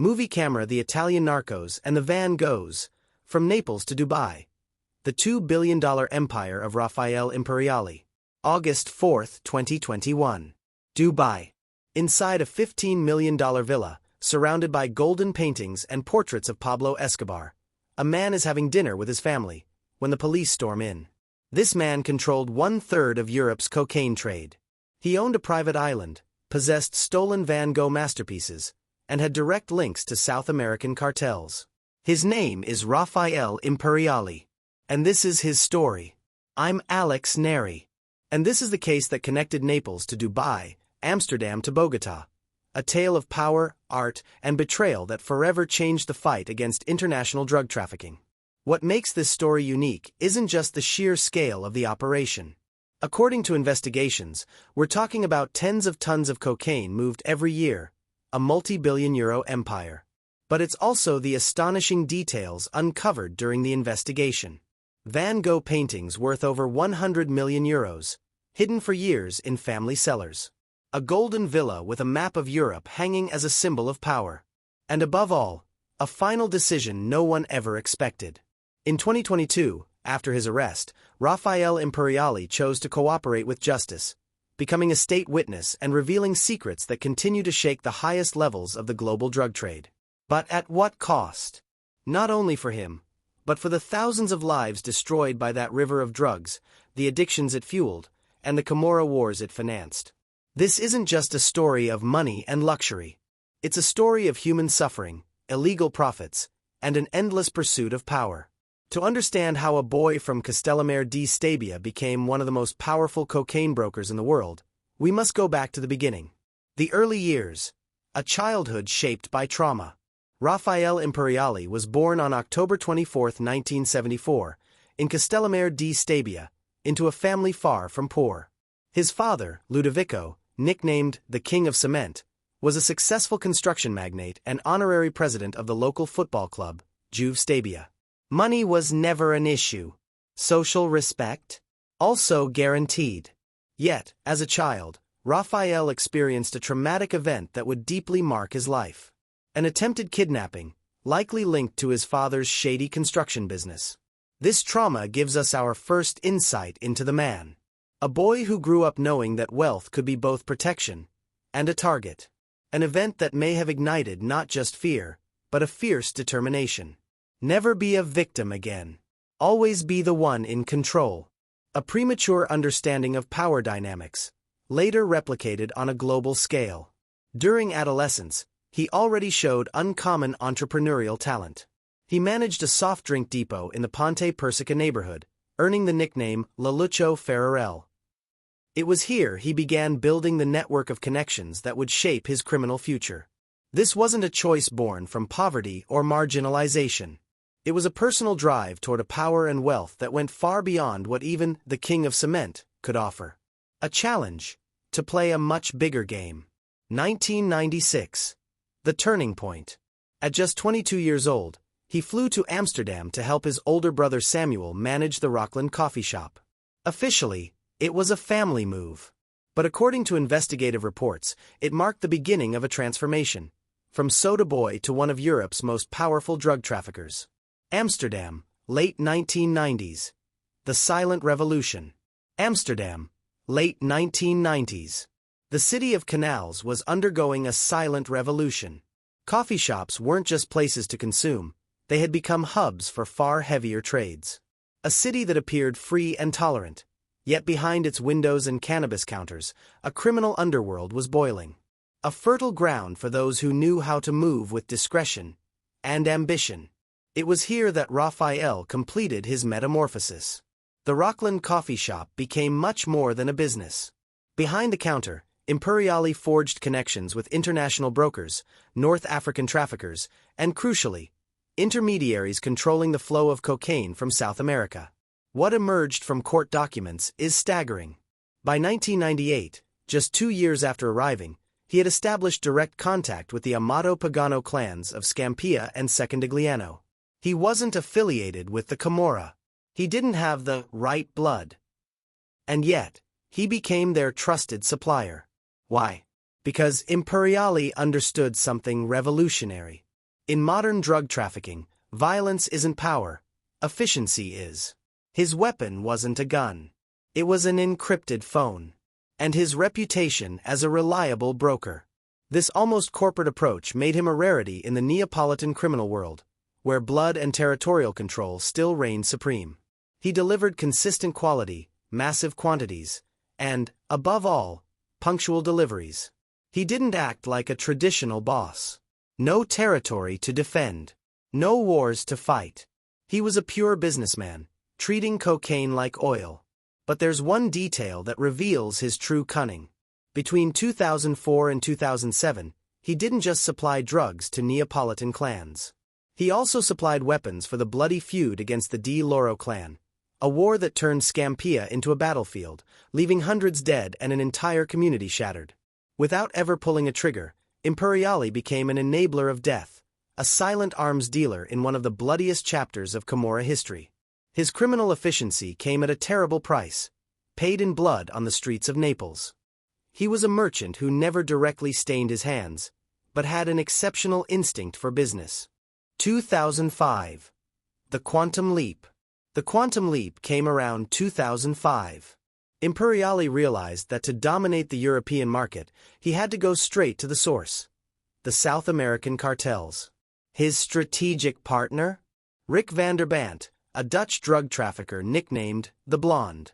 Movie camera The Italian Narcos and the Van Goghs, from Naples to Dubai. The $2 billion empire of Raffaele Imperiale. August 4, 2021. Dubai. Inside a $15 million villa, surrounded by golden paintings and portraits of Pablo Escobar, a man is having dinner with his family when the police storm in. This man controlled 1/3 of Europe's cocaine trade. He owned a private island, possessed stolen Van Gogh masterpieces, and had direct links to South American cartels. His name is Raffaele Imperiale. And this is his story. I'm Alex Neri. And this is the case that connected Naples to Dubai, Amsterdam to Bogota. A tale of power, art, and betrayal that forever changed the fight against international drug trafficking. What makes this story unique isn't just the sheer scale of the operation. According to investigations, we're talking about tens of tons of cocaine moved every year, a multi-billion-euro empire. But it's also the astonishing details uncovered during the investigation. Van Gogh paintings worth over 100 million euros, hidden for years in family cellars. A golden villa with a map of Europe hanging as a symbol of power. And above all, a final decision no one ever expected. In 2022, after his arrest, Raffaele Imperiale chose to cooperate with justice, becoming a state witness and revealing secrets that continue to shake the highest levels of the global drug trade. But at what cost? Not only for him, but for the thousands of lives destroyed by that river of drugs, the addictions it fueled, and the Camorra wars it financed. This isn't just a story of money and luxury. It's a story of human suffering, illegal profits, and an endless pursuit of power. To understand how a boy from Castellamare di Stabia became one of the most powerful cocaine brokers in the world, we must go back to the beginning. The early years. A childhood shaped by trauma. Raffaele Imperiale was born on October 24, 1974, in Castellamare di Stabia, into a family far from poor. His father, Ludovico, nicknamed the King of Cement, was a successful construction magnate and honorary president of the local football club, Juve Stabia. Money was never an issue. Social respect? Also guaranteed. Yet, as a child, Raffaele experienced a traumatic event that would deeply mark his life. An attempted kidnapping, likely linked to his father's shady construction business. This trauma gives us our first insight into the man. A boy who grew up knowing that wealth could be both protection and a target. An event that may have ignited not just fear, but a fierce determination. Never be a victim again. Always be the one in control. A premature understanding of power dynamics, later replicated on a global scale. During adolescence, he already showed uncommon entrepreneurial talent. He managed a soft drink depot in the Ponte Persica neighborhood, earning the nickname Leluccio Ferrarel. It was here he began building the network of connections that would shape his criminal future. This wasn't a choice born from poverty or marginalization. It was a personal drive toward a power and wealth that went far beyond what even the King of Cement could offer. A challenge to play a much bigger game. 1996. The turning point. At just 22 years old, he flew to Amsterdam to help his older brother Samuel manage the Rockland coffee shop. Officially, it was a family move. But according to investigative reports, it marked the beginning of a transformation, from soda boy to one of Europe's most powerful drug traffickers. Amsterdam, late 1990s. The Silent Revolution. Amsterdam, late 1990s. The city of canals was undergoing a silent revolution. Coffee shops weren't just places to consume, they had become hubs for far heavier trades. A city that appeared free and tolerant, yet behind its windows and cannabis counters, a criminal underworld was boiling. A fertile ground for those who knew how to move with discretion and ambition. It was here that Raffaele completed his metamorphosis. The Rockland coffee shop became much more than a business. Behind the counter, Imperiale forged connections with international brokers, North African traffickers, and crucially, intermediaries controlling the flow of cocaine from South America. What emerged from court documents is staggering. By 1998, just 2 years after arriving, he had established direct contact with the Amato Pagano clans of Scampia and Secondigliano. He wasn't affiliated with the Camorra. He didn't have the right blood. And yet, he became their trusted supplier. Why? Because Imperiale understood something revolutionary. In modern drug trafficking, violence isn't power, efficiency is. His weapon wasn't a gun. It was an encrypted phone. And his reputation as a reliable broker. This almost corporate approach made him a rarity in the Neapolitan criminal world, where blood and territorial control still reigned supreme. He delivered consistent quality, massive quantities, and, above all, punctual deliveries. He didn't act like a traditional boss. No territory to defend. No wars to fight. He was a pure businessman, treating cocaine like oil. But there's one detail that reveals his true cunning. Between 2004 and 2007, he didn't just supply drugs to Neapolitan clans. He also supplied weapons for the bloody feud against the Di Loro clan, a war that turned Scampia into a battlefield, leaving hundreds dead and an entire community shattered. Without ever pulling a trigger, Imperiale became an enabler of death, a silent arms dealer in one of the bloodiest chapters of Camorra history. His criminal efficiency came at a terrible price, paid in blood on the streets of Naples. He was a merchant who never directly stained his hands, but had an exceptional instinct for business. 2005. The Quantum Leap. The Quantum Leap came around 2005. Imperiale realized that to dominate the European market, he had to go straight to the source. The South American cartels. His strategic partner? Rick van der Bant, a Dutch drug trafficker nicknamed the Blonde.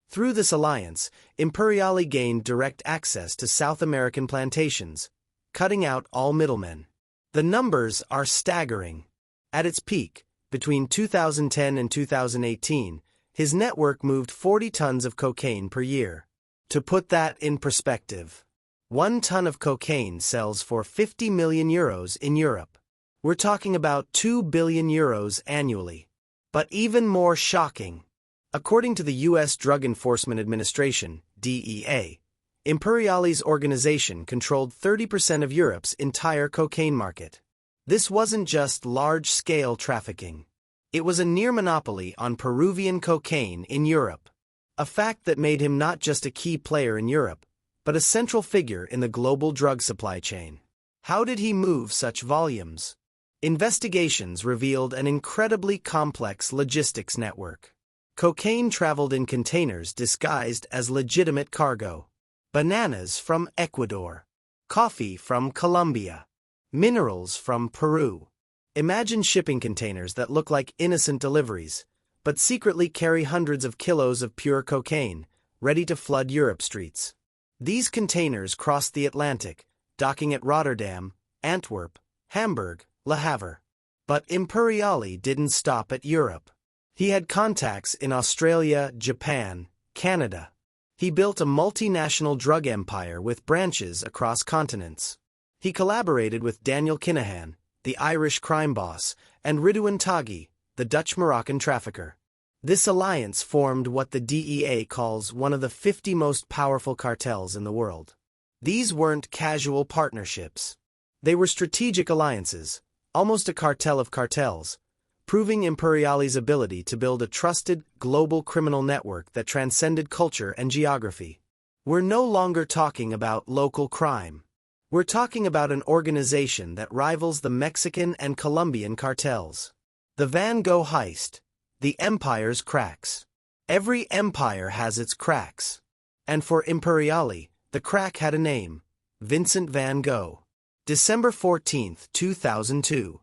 Through this alliance, Imperiale gained direct access to South American plantations, cutting out all middlemen. The numbers are staggering. At its peak, between 2010 and 2018, his network moved 40 tons of cocaine per year. To put that in perspective, 1 ton of cocaine sells for 50 million euros in Europe. We're talking about 2 billion euros annually. But even more shocking, according to the U.S. Drug Enforcement Administration, DEA, Imperiale's organization controlled 30% of Europe's entire cocaine market. This wasn't just large-scale trafficking. It was a near monopoly on Peruvian cocaine in Europe. A fact that made him not just a key player in Europe, but a central figure in the global drug supply chain. How did he move such volumes? Investigations revealed an incredibly complex logistics network. Cocaine traveled in containers disguised as legitimate cargo. Bananas from Ecuador. Coffee from Colombia. Minerals from Peru. Imagine shipping containers that look like innocent deliveries, but secretly carry hundreds of kilos of pure cocaine, ready to flood Europe streets. These containers crossed the Atlantic, docking at Rotterdam, Antwerp, Hamburg, Le Havre. But Imperiale didn't stop at Europe. He had contacts in Australia, Japan, Canada. He built a multinational drug empire with branches across continents. He collaborated with Daniel Kinahan, the Irish crime boss, and Ridouan Taghi, the Dutch-Moroccan trafficker. This alliance formed what the DEA calls one of the 50 most powerful cartels in the world. These weren't casual partnerships. They were strategic alliances, almost a cartel of cartels, proving Imperiale's ability to build a trusted, global criminal network that transcended culture and geography. We're no longer talking about local crime. We're talking about an organization that rivals the Mexican and Colombian cartels. The Van Gogh heist. The empire's cracks. Every empire has its cracks. And for Imperiale, the crack had a name. Vincent van Gogh. December 14, 2002.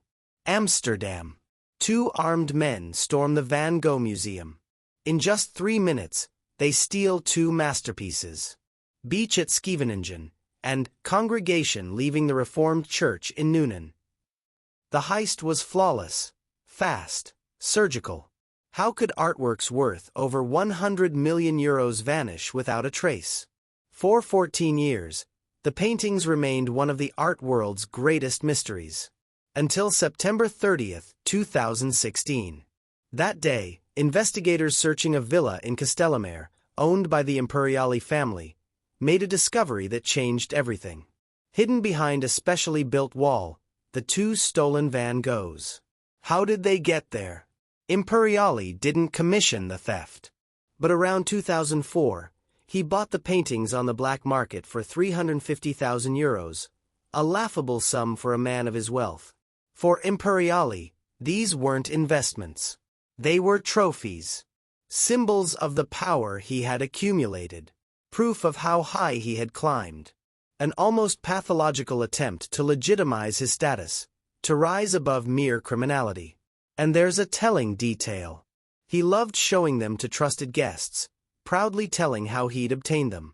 Amsterdam. 2 armed men storm the Van Gogh Museum. In just 3 minutes, they steal 2 masterpieces. Beach at Scheveningen, and Congregation leaving the Reformed Church in Noonan. The heist was flawless, fast, surgical. How could artworks worth over 100 million euros vanish without a trace? For 14 years, the paintings remained one of the art world's greatest mysteries. Until September 30, 2016. That day, investigators searching a villa in Castellamare, owned by the Imperiale family, made a discovery that changed everything. Hidden behind a specially built wall, the 2 stolen Van Goghs. How did they get there? Imperiale didn't commission the theft. But around 2004, he bought the paintings on the black market for 350,000 euros, a laughable sum for a man of his wealth. For Imperiale, these weren't investments. They were trophies. Symbols of the power he had accumulated. Proof of how high he had climbed. An almost pathological attempt to legitimize his status, to rise above mere criminality. And there's a telling detail. He loved showing them to trusted guests, proudly telling how he'd obtained them.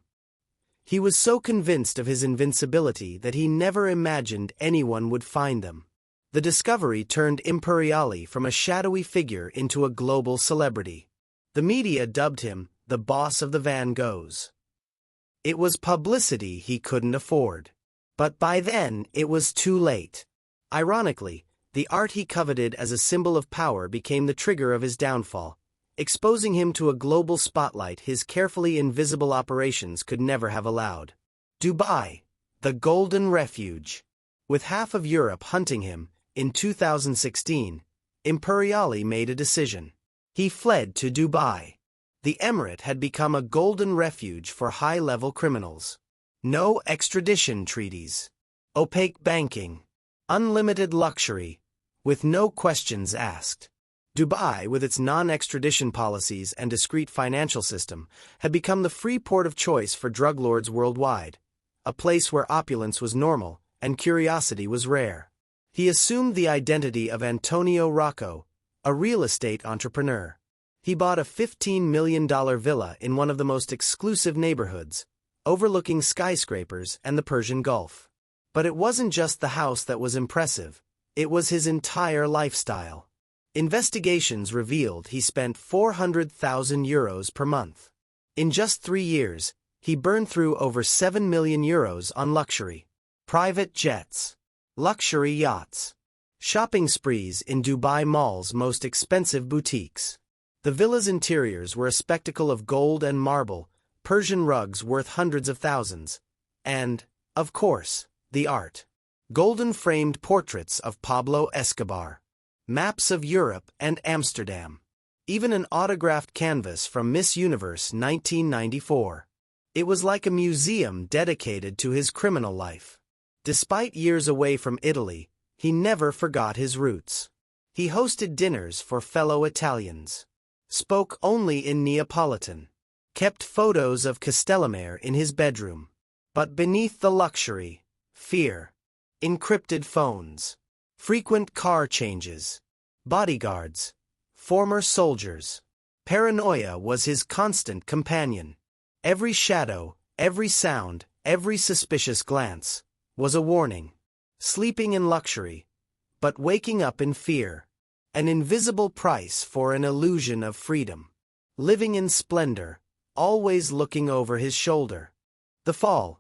He was so convinced of his invincibility that he never imagined anyone would find them. The discovery turned Imperiale from a shadowy figure into a global celebrity. The media dubbed him the boss of the Van Goghs. It was publicity he couldn't afford. But by then, it was too late. Ironically, the art he coveted as a symbol of power became the trigger of his downfall, exposing him to a global spotlight his carefully invisible operations could never have allowed. Dubai, the golden refuge. With half of Europe hunting him, in 2016, Imperiale made a decision. He fled to Dubai. The emirate had become a golden refuge for high-level criminals. No extradition treaties. Opaque banking. Unlimited luxury, with no questions asked. Dubai, with its non-extradition policies and discreet financial system, had become the free port of choice for drug lords worldwide, a place where opulence was normal and curiosity was rare. He assumed the identity of Antonio Rocco, a real estate entrepreneur. He bought a $15 million villa in one of the most exclusive neighborhoods, overlooking skyscrapers and the Persian Gulf. But it wasn't just the house that was impressive, it was his entire lifestyle. Investigations revealed he spent €400,000 per month. In just 3 years, he burned through over €7 million on luxury. Private jets. Luxury yachts. Shopping sprees in Dubai Mall's most expensive boutiques. The villa's interiors were a spectacle of gold and marble, Persian rugs worth hundreds of thousands, and, of course, the art. Golden-framed portraits of Pablo Escobar. Maps of Europe and Amsterdam. Even an autographed canvas from Miss Universe 1994. It was like a museum dedicated to his criminal life. Despite years away from Italy, he never forgot his roots. He hosted dinners for fellow Italians. Spoke only in Neapolitan. Kept photos of Castellamare in his bedroom. But beneath the luxury, fear. Encrypted phones. Frequent car changes. Bodyguards. Former soldiers. Paranoia was his constant companion. Every shadow, every sound, every suspicious glance was a warning. Sleeping in luxury, but waking up in fear. An invisible price for an illusion of freedom. Living in splendor, always looking over his shoulder. The fall.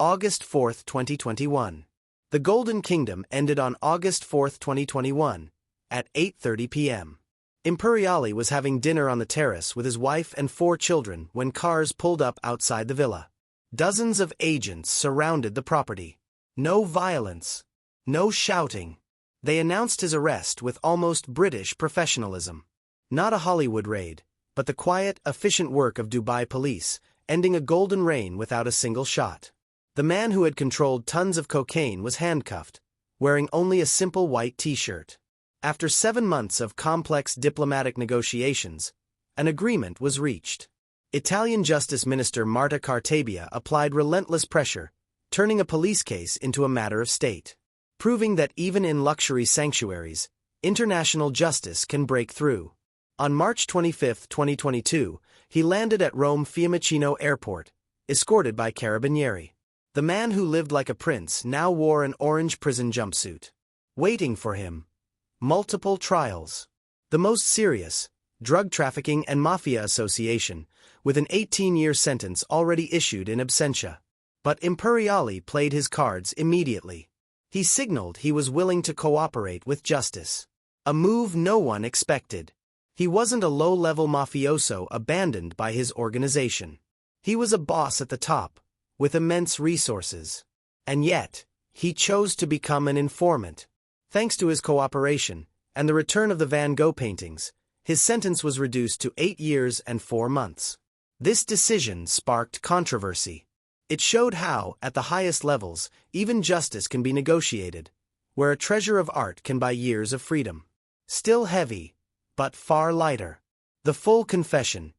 August 4, 2021. The Golden Kingdom ended on August 4, 2021, at 8:30 p.m. Imperiale was having dinner on the terrace with his wife and 4 children when cars pulled up outside the villa. Dozens of agents surrounded the property. No violence. No shouting. They announced his arrest with almost British professionalism. Not a Hollywood raid, but the quiet, efficient work of Dubai police, ending a golden reign without a single shot. The man who had controlled tons of cocaine was handcuffed, wearing only a simple white t-shirt. After 7 months of complex diplomatic negotiations, an agreement was reached. Italian Justice Minister Marta Cartabia applied relentless pressure, turning a police case into a matter of state, proving that even in luxury sanctuaries, international justice can break through. On March 25, 2022, he landed at Rome Fiumicino Airport, escorted by Carabinieri. The man who lived like a prince now wore an orange prison jumpsuit. Waiting for him. Multiple trials. The most serious, drug trafficking and mafia association, with an 18-year sentence already issued in absentia. But Imperiale played his cards immediately. He signaled he was willing to cooperate with justice. A move no one expected. He wasn't a low-level mafioso abandoned by his organization. He was a boss at the top, with immense resources. And yet, he chose to become an informant. Thanks to his cooperation, and the return of the Van Gogh paintings, his sentence was reduced to 8 years and 4 months. This decision sparked controversy. It showed how, at the highest levels, even justice can be negotiated, where a treasure of art can buy years of freedom. Still heavy, but far lighter. The full confession.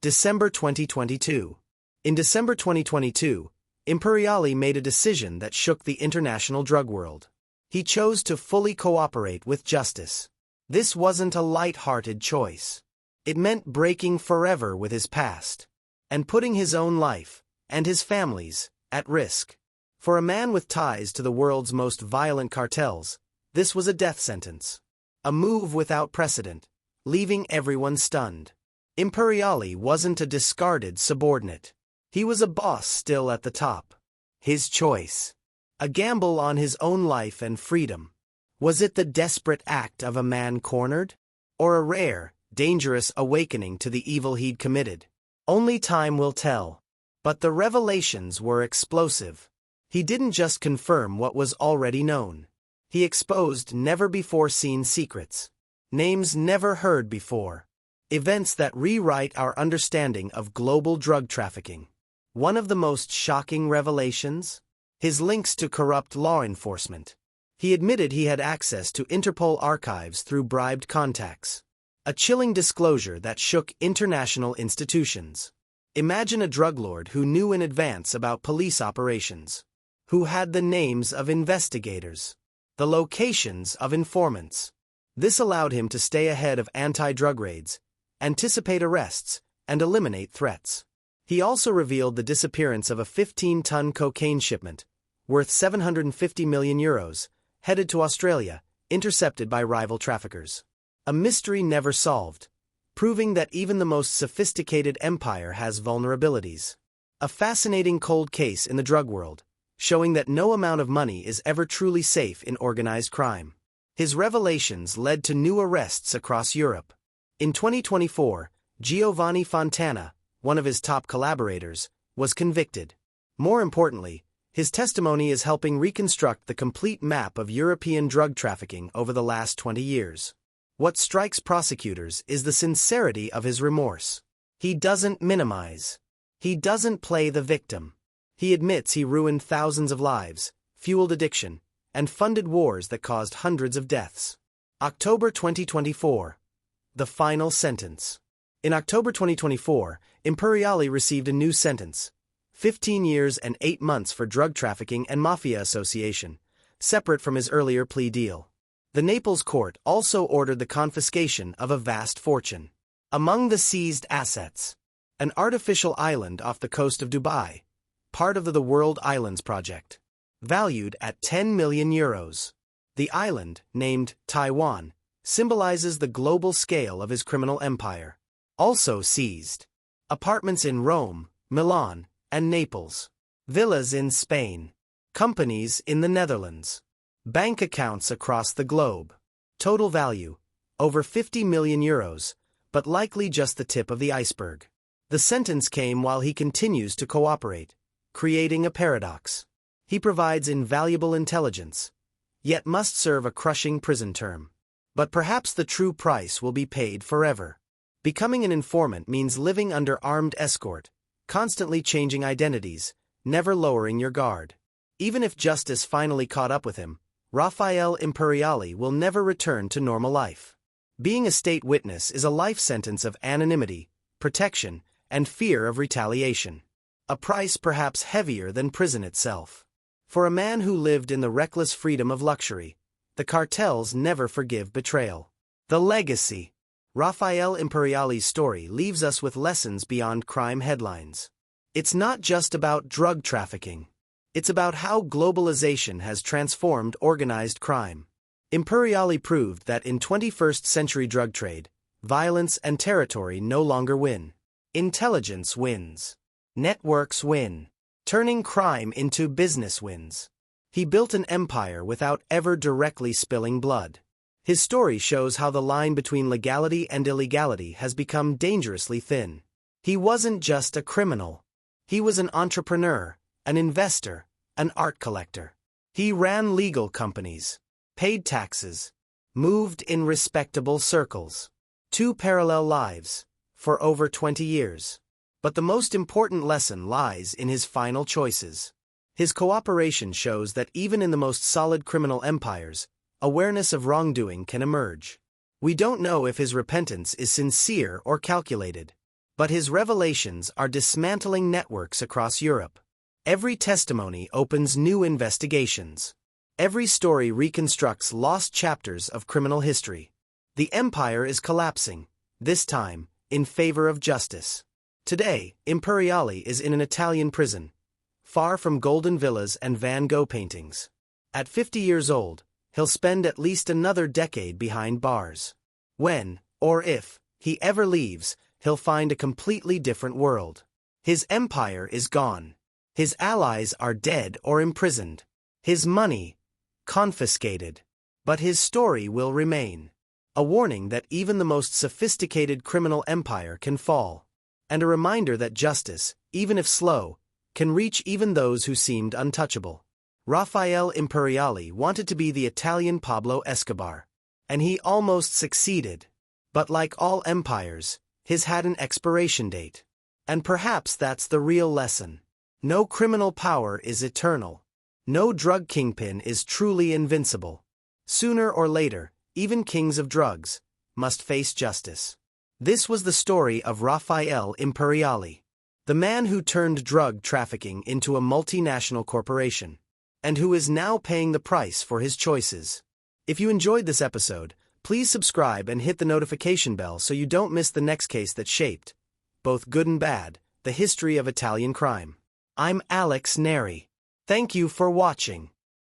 December 2022. In December 2022, Imperiale made a decision that shook the international drug world. He chose to fully cooperate with justice. This wasn't a light-hearted choice. It meant breaking forever with his past, and putting his own life, and his family's, at risk. For a man with ties to the world's most violent cartels, this was a death sentence. A move without precedent, leaving everyone stunned. Imperiale wasn't a discarded subordinate. He was a boss still at the top. His choice. A gamble on his own life and freedom. Was it the desperate act of a man cornered? Or a rare, dangerous awakening to the evil he'd committed? Only time will tell. But the revelations were explosive. He didn't just confirm what was already known. He exposed never-before-seen secrets. Names never heard before. Events that rewrite our understanding of global drug trafficking. One of the most shocking revelations? His links to corrupt law enforcement. He admitted he had access to Interpol archives through bribed contacts. A chilling disclosure that shook international institutions. Imagine a drug lord who knew in advance about police operations. Who had the names of investigators. The locations of informants. This allowed him to stay ahead of anti-drug raids, anticipate arrests, and eliminate threats. He also revealed the disappearance of a 15-ton cocaine shipment, worth €750 million, headed to Australia, intercepted by rival traffickers. A mystery never solved, proving that even the most sophisticated empire has vulnerabilities. A fascinating cold case in the drug world, showing that no amount of money is ever truly safe in organized crime. His revelations led to new arrests across Europe. In 2024, Giovanni Fontana, one of his top collaborators, was convicted. More importantly, his testimony is helping reconstruct the complete map of European drug trafficking over the last 20 years. What strikes prosecutors is the sincerity of his remorse. He doesn't minimize. He doesn't play the victim. He admits he ruined thousands of lives, fueled addiction, and funded wars that caused hundreds of deaths. October 2024. The final sentence. In October 2024, Imperiale received a new sentence. 15 years and 8 months for drug trafficking and mafia association, separate from his earlier plea deal. The Naples court also ordered the confiscation of a vast fortune. Among the seized assets, an artificial island off the coast of Dubai, part of the World Islands Project, valued at €10 million. The island, named Taiwan, symbolizes the global scale of his criminal empire. Also seized, apartments in Rome, Milan, and Naples, villas in Spain, companies in the Netherlands, bank accounts across the globe. Total value, over €50 million, but likely just the tip of the iceberg. The sentence came while he continues to cooperate, creating a paradox. He provides invaluable intelligence, yet must serve a crushing prison term. But perhaps the true price will be paid forever. Becoming an informant means living under armed escort, constantly changing identities, never lowering your guard. Even if justice finally caught up with him, Raffaele Imperiale will never return to normal life. Being a state witness is a life sentence of anonymity, protection, and fear of retaliation. A price perhaps heavier than prison itself. For a man who lived in the reckless freedom of luxury, the cartels never forgive betrayal. The legacy. Raffaele Imperiale's story leaves us with lessons beyond crime headlines. It's not just about drug trafficking. It's about how globalization has transformed organized crime. Imperiale proved that in 21st century drug trade, violence and territory no longer win. Intelligence wins. Networks win, turning crime into business wins. He built an empire without ever directly spilling blood. His story shows how the line between legality and illegality has become dangerously thin. He wasn't just a criminal. He was an entrepreneur, an investor, an art collector. He ran legal companies, paid taxes, moved in respectable circles. 2 parallel lives, for over 20 years. But the most important lesson lies in his final choices. His cooperation shows that even in the most solid criminal empires, awareness of wrongdoing can emerge. We don't know if his repentance is sincere or calculated, but his revelations are dismantling networks across Europe. Every testimony opens new investigations. Every story reconstructs lost chapters of criminal history. The empire is collapsing, this time, in favor of justice. Today, Imperiale is in an Italian prison, far from golden villas and Van Gogh paintings. At 50 years old, he'll spend at least another decade behind bars. When, or if, he ever leaves, he'll find a completely different world. His empire is gone. His allies are dead or imprisoned. His money, confiscated. But his story will remain. A warning that even the most sophisticated criminal empire can fall. And a reminder that justice, even if slow, can reach even those who seemed untouchable. Raffaele Imperiale wanted to be the Italian Pablo Escobar. And he almost succeeded. But like all empires, his had an expiration date. And perhaps that's the real lesson. No criminal power is eternal. No drug kingpin is truly invincible. Sooner or later, even kings of drugs must face justice. This was the story of Raffaele Imperiale, the man who turned drug trafficking into a multinational corporation, and who is now paying the price for his choices. If you enjoyed this episode, please subscribe and hit the notification bell so you don't miss the next case that shaped, both good and bad, the history of Italian crime. I'm Alex Neri. Thank you for watching.